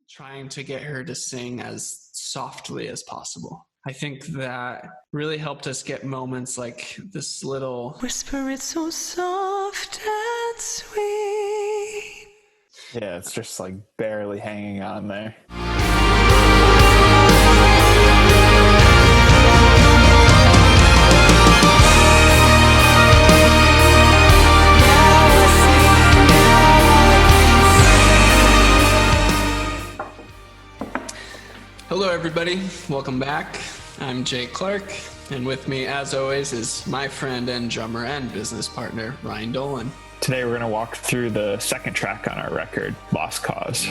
trying to get her to sing as softly as possible. I think that really helped us get moments like this little whisper, it's so soft and sweet. Yeah, it's just like barely hanging on there. Hello everybody, welcome back. I'm Jake Clark, and with me as always is my friend and drummer and business partner, Ryan Dolen. Today we're going to walk through the second track on our record, Lost Cause.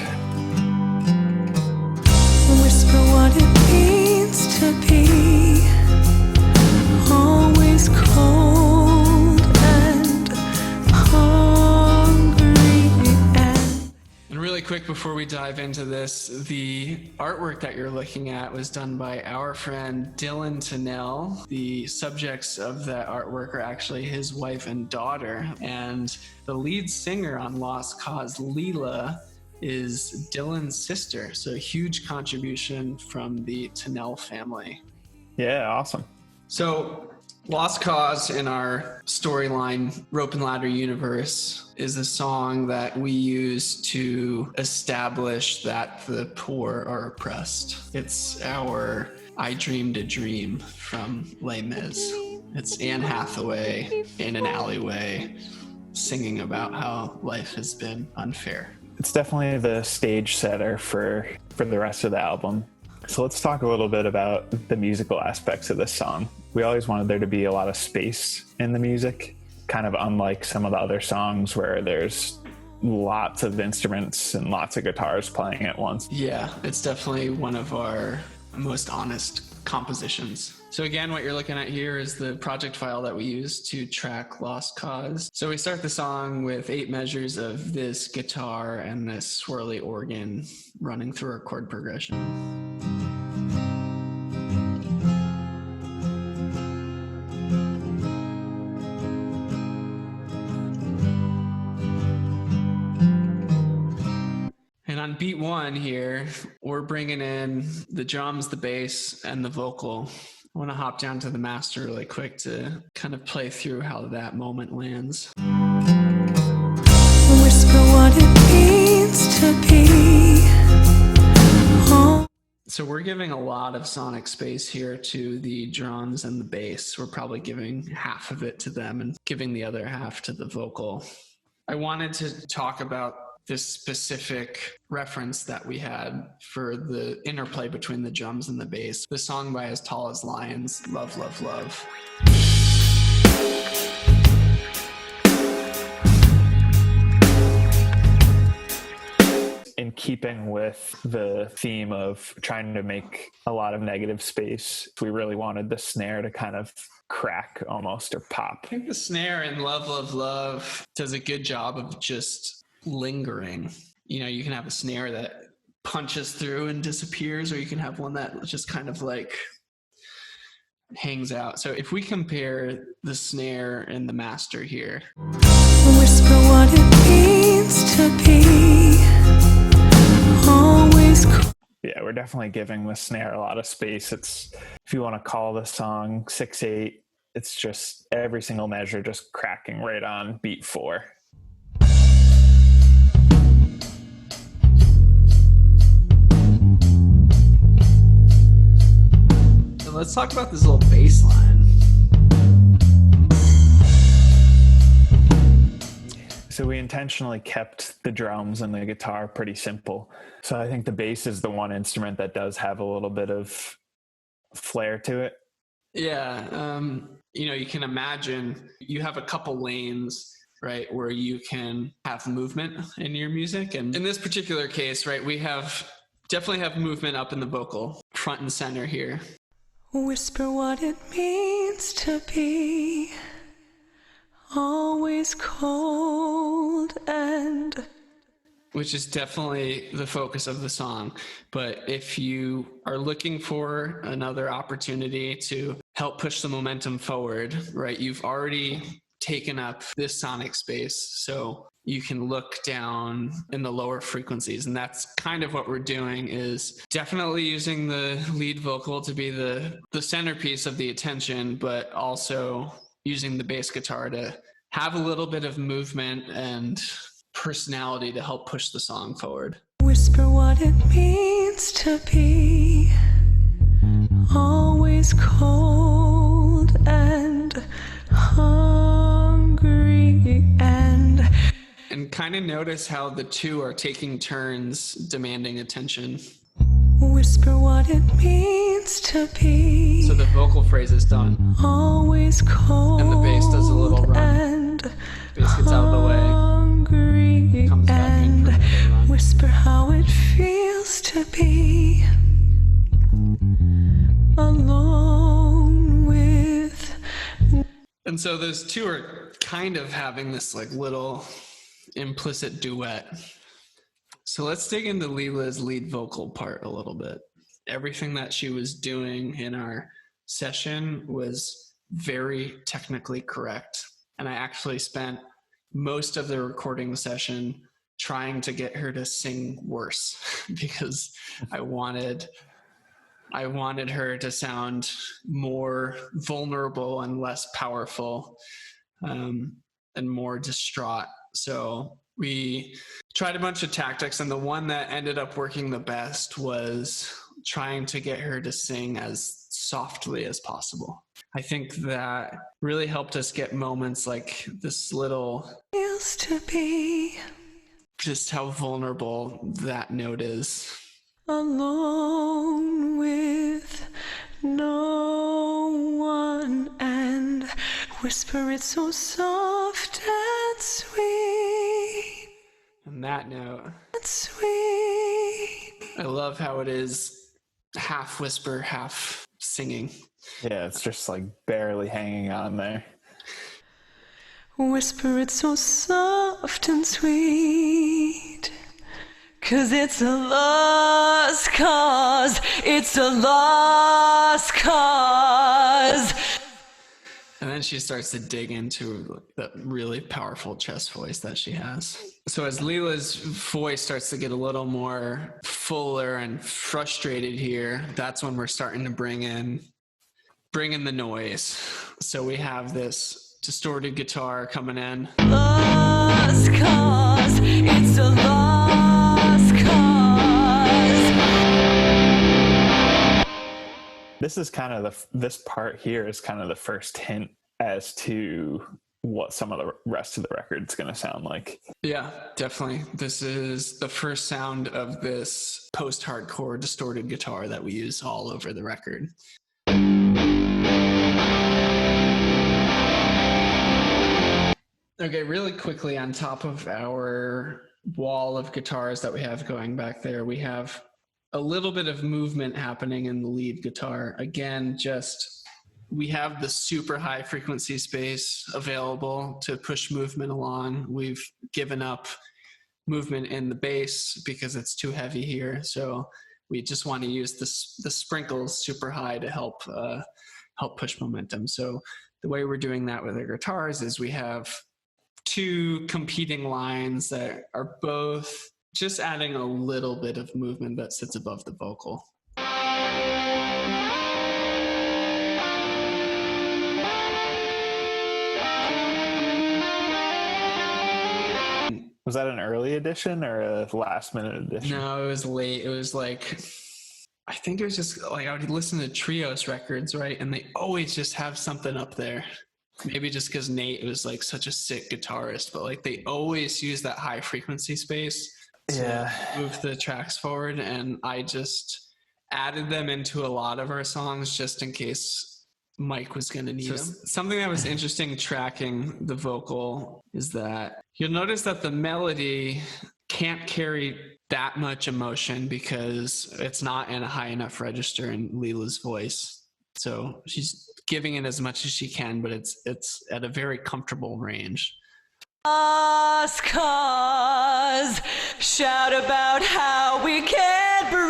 Whisper what it means to be always cold and hungry. And really quick before we dive into this, the artwork that you're looking at was done by our friend Dylan Tennell. The subjects of that artwork are actually his wife and daughter, and the lead singer on Lost Cause, Leela, is Dylan's sister. So a huge contribution from the Tennell family. Yeah, awesome. So Lost Cause in our storyline Rope and Ladder universe is a song that we use to establish that the poor are oppressed. It's our I Dreamed a Dream from Les Mis. It's Anne Hathaway in an alleyway singing about how life has been unfair. It's definitely the stage setter for the rest of the album. So let's talk a little bit about the musical aspects of this song. We always wanted there to be a lot of space in the music, kind of unlike some of the other songs where there's lots of instruments and lots of guitars playing at once. Yeah, it's definitely one of our most honest compositions. So again, what you're looking at here is the project file that we use to track Lost Cause. So we start the song with 8 measures of this guitar and this swirly organ running through our chord progression. And on beat 1 here, we're bringing in the drums, the bass, and the vocal. I want to hop down to the master really quick to kind of play through how that moment lands. Whisper what it means to be. So we're giving a lot of sonic space here to the drums and the bass. We're probably giving half of it to them and giving the other half to the vocal. I wanted to talk about this specific reference that we had for the interplay between the drums and the bass. The song by As Tall as Lions, Love, Love, Love. In keeping with the theme of trying to make a lot of negative space, we really wanted the snare to kind of crack almost or pop. I think the snare in Love, Love, Love does a good job of just lingering. You know, you can have a snare that punches through and disappears, or you can have one that just kind of like hangs out. So if we compare the snare and the master here, whisper what it means to be always Yeah, we're definitely giving the snare a lot of space. It's, if you want to call the song 6/8, it's just every single measure just cracking right on beat 4. let's talk about this little bass line. So we intentionally kept the drums and the guitar pretty simple. So I think the bass is the one instrument that does have a little bit of flair to it. Yeah. You can imagine you have a couple lanes, right, where you can have movement in your music. And in this particular case, right, we definitely have movement up in the vocal, front and center here. Whisper what it means to be always cold and... Which is definitely the focus of the song. But if you are looking for another opportunity to help push the momentum forward, right, you've already taken up this sonic space. So you can look down in the lower frequencies. And that's kind of what we're doing, is definitely using the lead vocal to be the centerpiece of the attention, but also using the bass guitar to have a little bit of movement and personality to help push the song forward. Whisper what it means to be always cold and hungry and kind of notice how the two are taking turns demanding attention. whisper what it means to be. So the vocal phrase is done. Always cold and the bass does a little run. And bass gets out of the way. Hungry Comes back in for a little run. Whisper how it feels to be alone with. And so those two are kind of having this like little implicit duet. So let's dig into Leela's lead vocal part a little bit. Everything that she was doing in our session was very technically correct. And I actually spent most of the recording session trying to get her to sing worse because I wanted her to sound more vulnerable and less powerful, and more distraught. So we tried a bunch of tactics, and the one that ended up working the best was trying to get her to sing as softly as possible. I think that really helped us get moments like this little, Feels to be just how vulnerable that note is. alone with no one and whisper it so soft and sweet And that note, and sweet. I love how it is half whisper, half singing. Yeah, it's just like barely hanging on there. Whisper it so soft and sweet, 'cause it's a lost cause, it's a lost cause. And then she starts to dig into that really powerful chest voice that she has. So as Leela's voice starts to get a little more fuller and frustrated here, that's when we're starting to bring in the noise. So we have this distorted guitar coming in. Lost cause, it's a lost cause. This is kind of this part here is kind of the first hint as to what some of the rest of the record's going to sound like. Yeah, definitely. This is the first sound of this post-hardcore distorted guitar that we use all over the record. Okay, really quickly, on top of our wall of guitars that we have going back there, we have a little bit of movement happening in the lead guitar. Again, we have the super high frequency space available to push movement along. We've given up movement in the bass because it's too heavy here. So we just want to use the sprinkles super high to help push momentum. So the way we're doing that with our guitars is we have two competing lines that are both just adding a little bit of movement that sits above the vocal. Was that an early edition or a last minute edition? No, it was late. It was like, I think it was just like I would listen to Trios records, right? And they always just have something up there. Maybe just because Nate was like such a sick guitarist, but like they always use that high frequency space to move the tracks forward. And I just added them into a lot of our songs just in case Mike was going to need them. Something that was interesting tracking the vocal is that you'll notice that the melody can't carry that much emotion because it's not in a high enough register in Leela's voice. So she's giving it as much as she can, but it's at a very comfortable range. Lost cause, shout about how we can't breathe,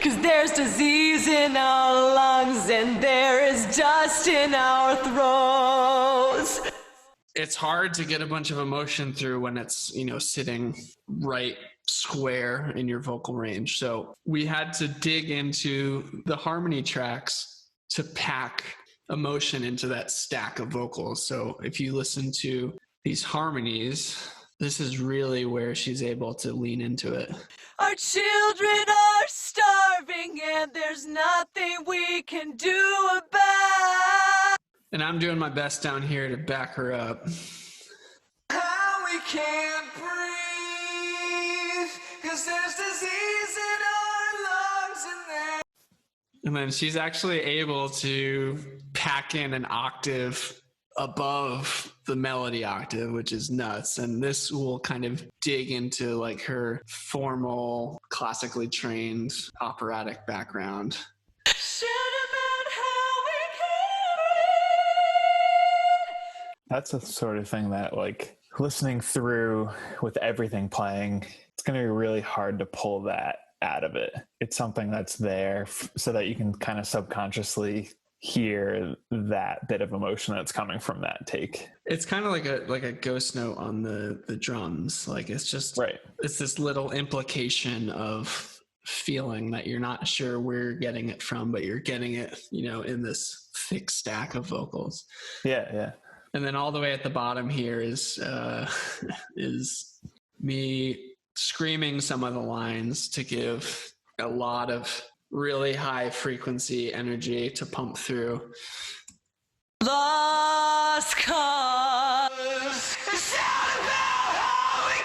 'cause there's disease in our lungs and there is dust in our throats. it's hard to get a bunch of emotion through when it's, sitting right square in your vocal range. So we had to dig into the harmony tracks to pack emotion into that stack of vocals. So if you listen to these harmonies, this is really where she's able to lean into it. Our children are starving and there's nothing we can do about. And I'm doing my best down here to back her up. How we can't breathe, 'cause there's disease in our lungs and then she's actually able to pack in an octave above the melody octave, which is nuts. And this will kind of dig into like her formal, classically trained operatic background. That's the sort of thing that, like, listening through with everything playing, it's going to be really hard to pull that out of it. It's something that's there so that you can kind of subconsciously hear that bit of emotion that's coming from that take. It's kind of like a ghost note on the drums. Like it's just right. It's this little implication of feeling that you're not sure where you're getting it from, but you're getting it, in this thick stack of vocals. Yeah. And then all the way at the bottom here is me screaming some of the lines to give a lot of really high frequency energy to pump through. Lost cause. Shout about how we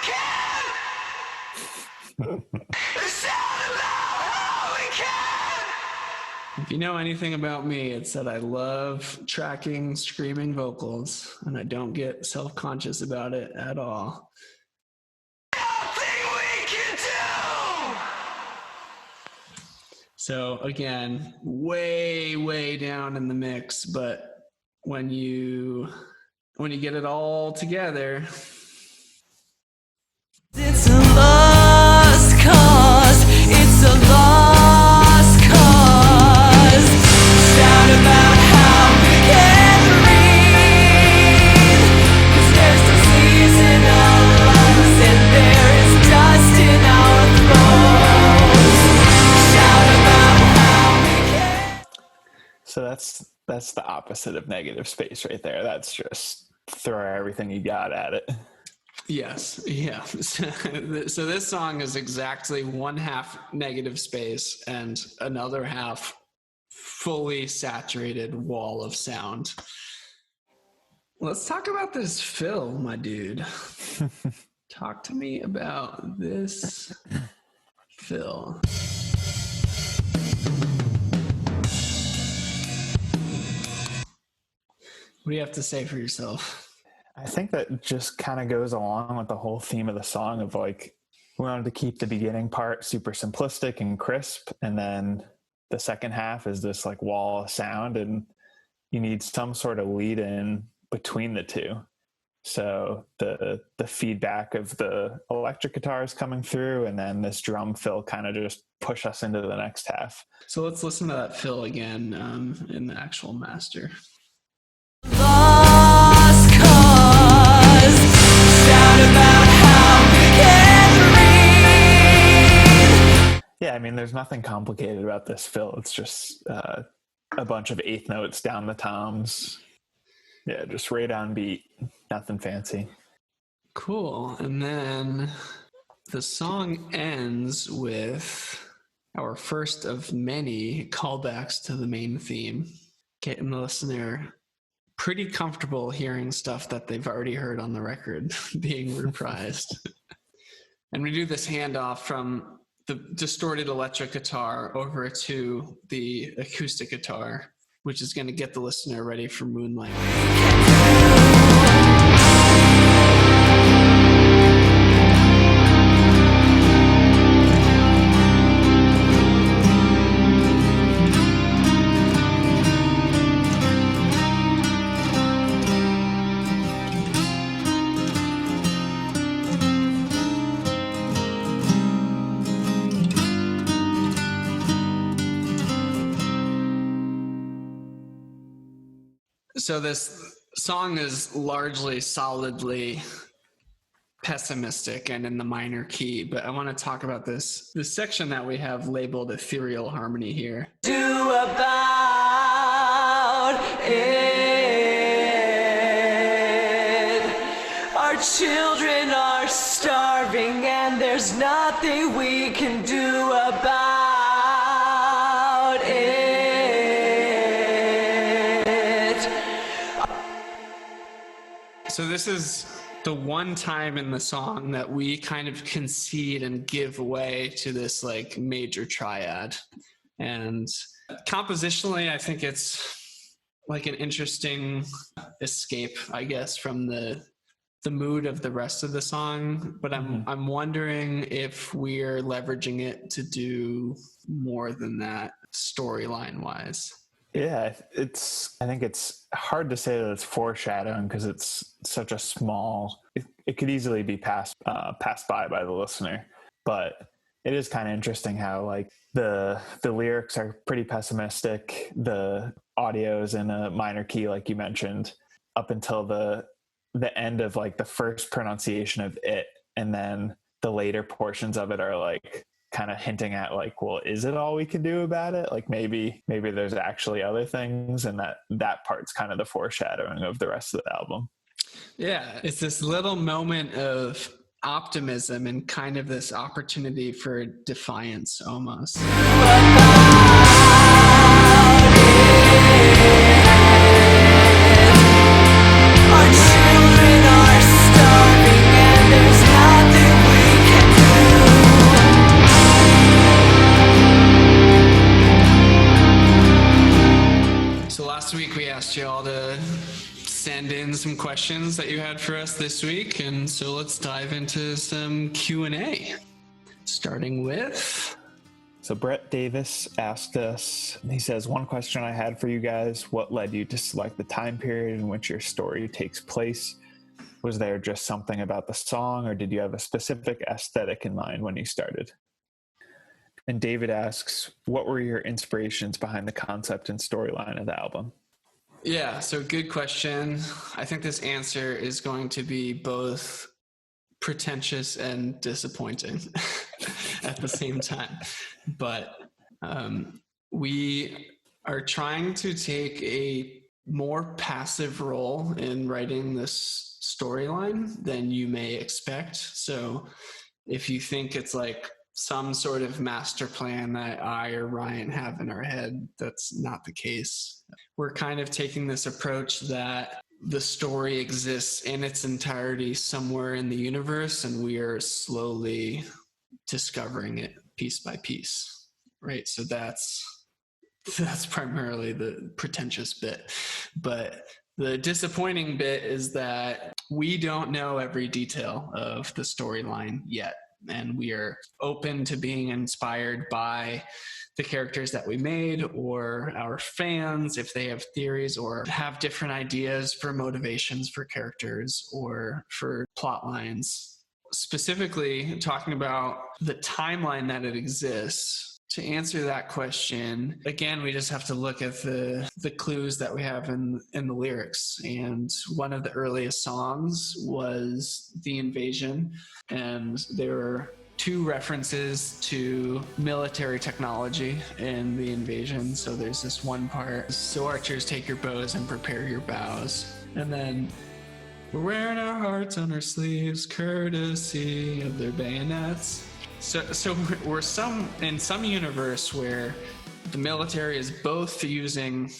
can. Shout about how we can. If you know anything about me, it's that I love tracking screaming vocals, and I don't get self-conscious about it at all. So again, way, way down in the mix, but when you get it all together, it's a lost cause. It's a lost cause. Shout about how we can breathe, 'cause there's disease in our lungs and there is dust in our throats. So that's the opposite of negative space right there. That's just throw everything you got at it. yes, yeah. So this song is exactly one half negative space and another half fully saturated wall of sound. Let's talk about this fill, my dude. Talk to me about this fill. What do you have to say for yourself? I think that just kind of goes along with the whole theme of the song of like, we wanted to keep the beginning part super simplistic and crisp. And then the second half is this like wall of sound, and you need some sort of lead in between the two. So the feedback of the electric guitars coming through, and then this drum fill kind of just push us into the next half. So let's listen to that fill again in the actual master. Lost cause. Shout about how we can breathe. Yeah, I mean, there's nothing complicated about this fill. It's just a bunch of eighth notes down the toms. Yeah, just right on beat. Nothing fancy. Cool. And then the song ends with our first of many callbacks to the main theme, getting the listener pretty comfortable hearing stuff that they've already heard on the record being reprised. And we do this handoff from the distorted electric guitar over to the acoustic guitar, which is going to get the listener ready for Moonlight. So this song is largely solidly pessimistic and in the minor key, but I want to talk about this section that we have labeled ethereal harmony here. Do about it. Our children are starving and there's nothing we can do about it. So this is the one time in the song that we kind of concede and give way to this like major triad. And compositionally, I think it's like an interesting escape, I guess, from the mood of the rest of the song. But I'm wondering if we're leveraging it to do more than that storyline wise. Yeah, I think it's hard to say that it's foreshadowing because it's such a small, it could easily be passed by the listener, but it is kind of interesting how like the lyrics are pretty pessimistic, the audio is in a minor key like you mentioned, up until the end of like the first pronunciation of it, and then the later portions of it are like kind of hinting at like, well, is it all we can do about it? Like maybe there's actually other things, and that part's kind of the foreshadowing of the rest of the album. Yeah, it's this little moment of optimism and kind of this opportunity for defiance almost. Last week we asked you all to send in some questions that you had for us this week, and so let's dive into some Q&A, starting with... So Brett Davis asked us, he says, one question I had for you guys, what led you to select the time period in which your story takes place? Was there just something about the song, or did you have a specific aesthetic in mind when you started? And David asks, what were your inspirations behind the concept and storyline of the album? Yeah, so good question. I think this answer is going to be both pretentious and disappointing at the same time. But we are trying to take a more passive role in writing this storyline than you may expect. So if you think it's like some sort of master plan that I or Ryan have in our head, that's not the case. We're kind of taking this approach that the story exists in its entirety somewhere in the universe, and we are slowly discovering it piece by piece, right? So that's primarily the pretentious bit. But the disappointing bit is that we don't know every detail of the storyline yet. And we are open to being inspired by the characters that we made, or our fans if they have theories or have different ideas for motivations for characters or for plot lines. Specifically talking about the timeline that it exists, to answer that question, again, we just have to look at the clues that we have in the lyrics. And one of the earliest songs was The Invasion, and there were two references to military technology in The Invasion. So there's this one part, so archers take your bows and prepare your bows. And then we're wearing our hearts on our sleeves, courtesy of their bayonets. So we're in some universe where the military is both using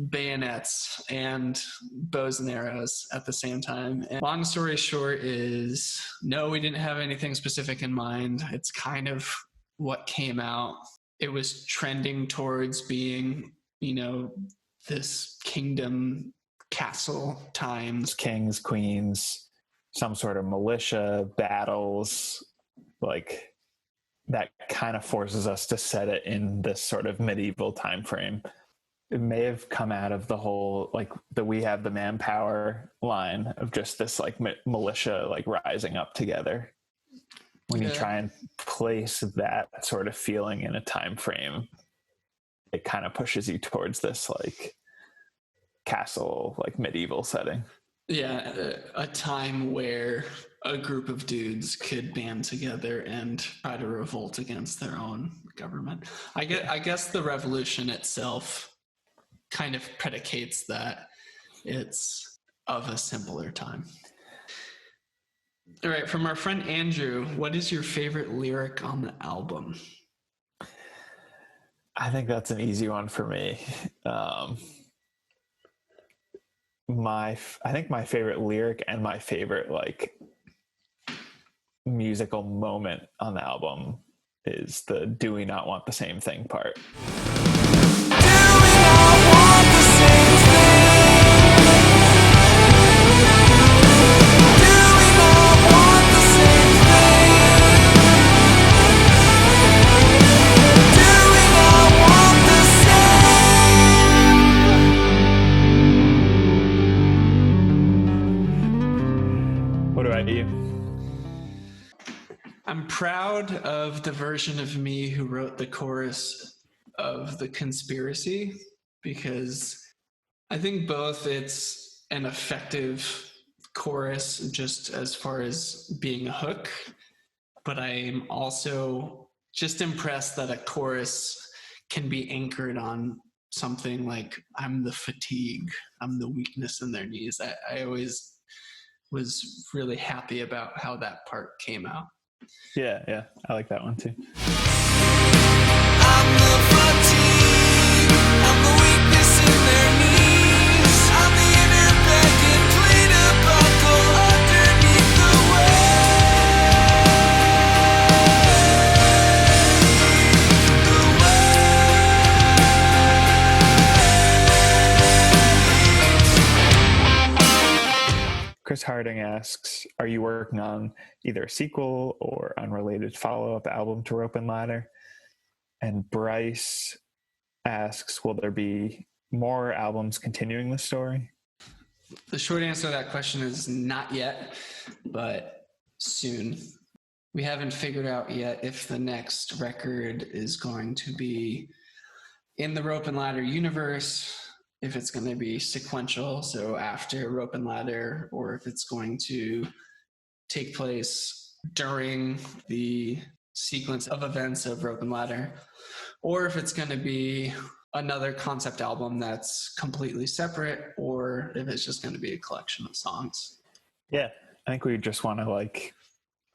bayonets and bows and arrows at the same time. And long story short is, no, we didn't have anything specific in mind. It's kind of what came out. It was trending towards being, this kingdom, castle times. Kings, queens, some sort of militia, battles, like... that kind of forces us to set it in this sort of medieval time frame. It may have come out of the whole, like, the "we have the manpower" line of just this like militia like rising up together. When you try and place that sort of feeling in a time frame, it kind of pushes you towards this like castle, like medieval setting. Yeah, a time where a group of dudes could band together and try to revolt against their own government. I guess the revolution itself kind of predicates that it's of a simpler time. All right, from our friend Andrew, what is your favorite lyric on the album? I think that's an easy one for me. I think my favorite lyric and my favorite like musical moment on the album is the "Do we not want the same thing" part. What about you? I'm proud of the version of me who wrote the chorus of The Conspiracy, because I think both it's an effective chorus just as far as being a hook, but I'm also just impressed that a chorus can be anchored on something like "I'm the fatigue, I'm the weakness in their knees." I always was really happy about how that part came out. Yeah, I like that one too. I'm the fatigue, I'm the weakness in their knees, I'm the inner begging plea to buckle underneath the Chris Harding asks, are you working on either a sequel or unrelated follow-up album to Rope and Ladder? And Bryce asks, will there be more albums continuing the story? The short answer to that question is not yet, but soon. We haven't figured out yet if the next record is going to be in the Rope and Ladder universe, if it's going to be sequential, so after Rope and Ladder, or if it's going to take place during the sequence of events of Rope and Ladder, or if it's going to be another concept album that's completely separate, or if it's just going to be a collection of songs. Yeah, I think we just want to like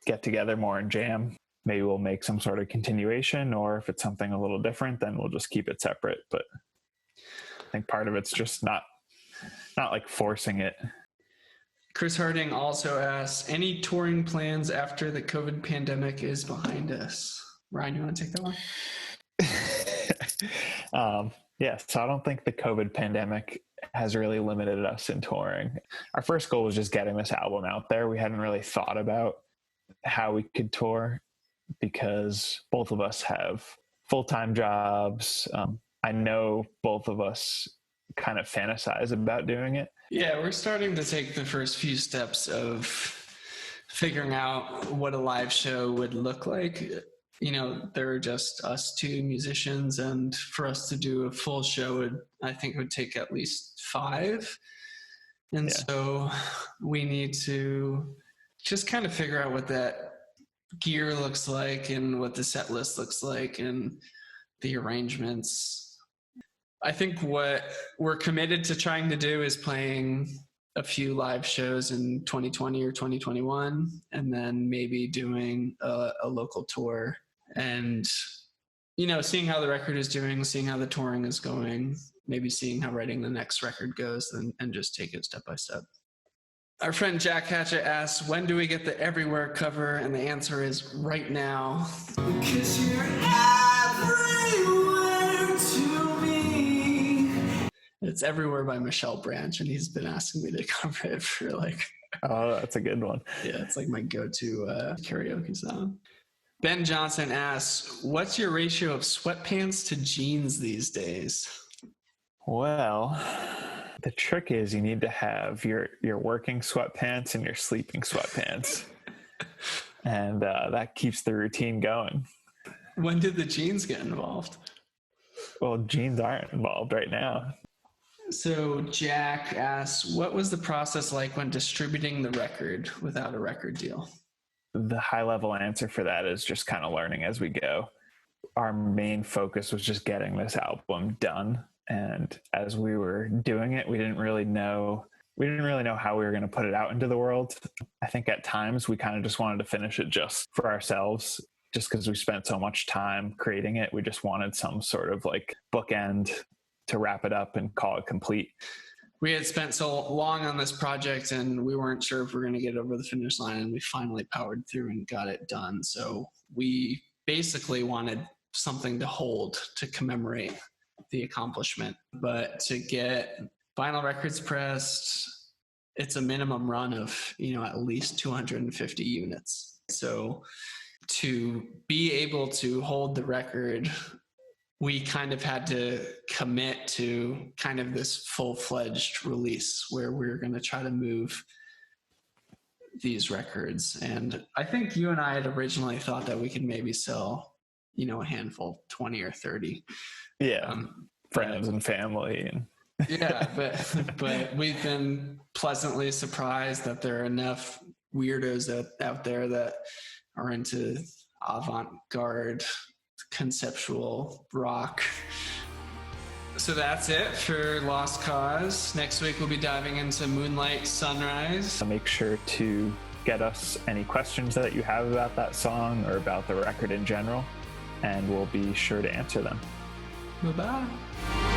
get together more and jam. Maybe we'll make some sort of continuation, or if it's something a little different, then we'll just keep it separate. But I think part of it's just not like forcing it. Chris Harding also asks, any touring plans after the COVID pandemic is behind us? Ryan, you want to take that one? Yeah, so I don't think the COVID pandemic has really limited us in touring. Our first goal was just getting this album out there. We hadn't really thought about how we could tour because both of us have full-time jobs. I know both of us kind of fantasize about doing it. Yeah, we're starting to take the first few steps of figuring out what a live show would look like. You know, there are just us two musicians, and for us to do a full show, I think would take at least 5. And so we need to just kind of figure out what that gear looks like and what the set list looks like and the arrangements. I think what we're committed to trying to do is playing a few live shows in 2020 or 2021, and then maybe doing a local tour and, you know, seeing how the record is doing, seeing how the touring is going, maybe seeing how writing the next record goes, and just take it step by step. Our friend Jack Hatchett asks, when do we get the Everywhere cover? And the answer is right now. Because you're everywhere to me. It's Everywhere by Michelle Branch, and he's been asking me to cover it for like... Oh, that's a good one. Yeah, it's like my go-to karaoke song. Ben Johnson asks, what's your ratio of sweatpants to jeans these days? Well, the trick is you need to have your working sweatpants and your sleeping sweatpants. And that keeps the routine going. When did the jeans get involved? Well, jeans aren't involved right now. So Jack asks, what was the process like when distributing the record without a record deal? The high level answer for that is just kind of learning as we go. Our main focus was just getting this album done. And as we were doing it, we didn't really know how we were going to put it out into the world. I think at times we kind of just wanted to finish it just for ourselves, just because we spent so much time creating it. We just wanted some sort of like bookend to wrap it up and call it complete. We had spent so long on this project and we weren't sure if we were going to get over the finish line, and we finally powered through and got it done. So we basically wanted something to hold to commemorate the accomplishment. But to get vinyl records pressed, it's a minimum run of, at least 250 units. So to be able to hold the record, we kind of had to commit to kind of this full-fledged release where we're going to try to move these records. And I think you and I had originally thought that we could maybe sell, a handful, 20 or 30. Yeah. Friends and family. And yeah, but we've been pleasantly surprised that there are enough weirdos out there that are into avant-garde conceptual rock. So that's it for Lost Cause. Next week we'll be diving into Moonlight, Sunrise. So make sure to get us any questions that you have about that song or about the record in general, and we'll be sure to answer them. Bye-bye.